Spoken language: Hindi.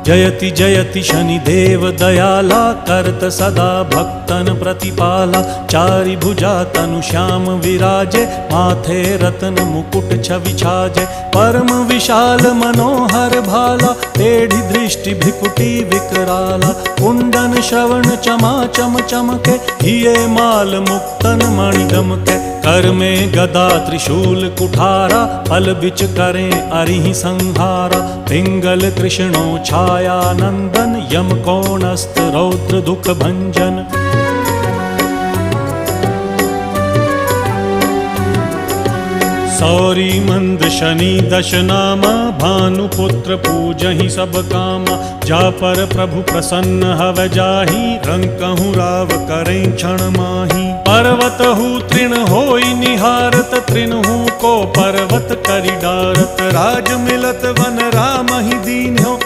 जयति जयति शनिदेव दयाला, करत सदा भक्तन प्रतिपाला। चारि भुजा तनु श्याम विराजे, माथे रत्न मुकुट छवि छाजे। परम विशाल मनोहर भाला, टेढ़ी दृष्टि भ्रिकुटी विकराला। कुंडन श्रवण चमा चम चमके, हिये माल मुक्तन मणि दमके। कर में गदा त्रिशूल कुठारा, फल बिच करें अरिहि संहारा। पिंगल कृष्णो छाया नंदन, यम कोणस्थ रौद्र दुख भंजन। सौरी मंद शनि दश नामा, भानुपुत्र पूजहि सब कामा। जा पर प्रभु प्रसन्न हव जाहि, रंकहु राव करें क्षण माहि। पर्वत हु तृण होई निहारत, तृणहु को पर्वत करि डारत। राज मिलत वन राम ही दीन हो,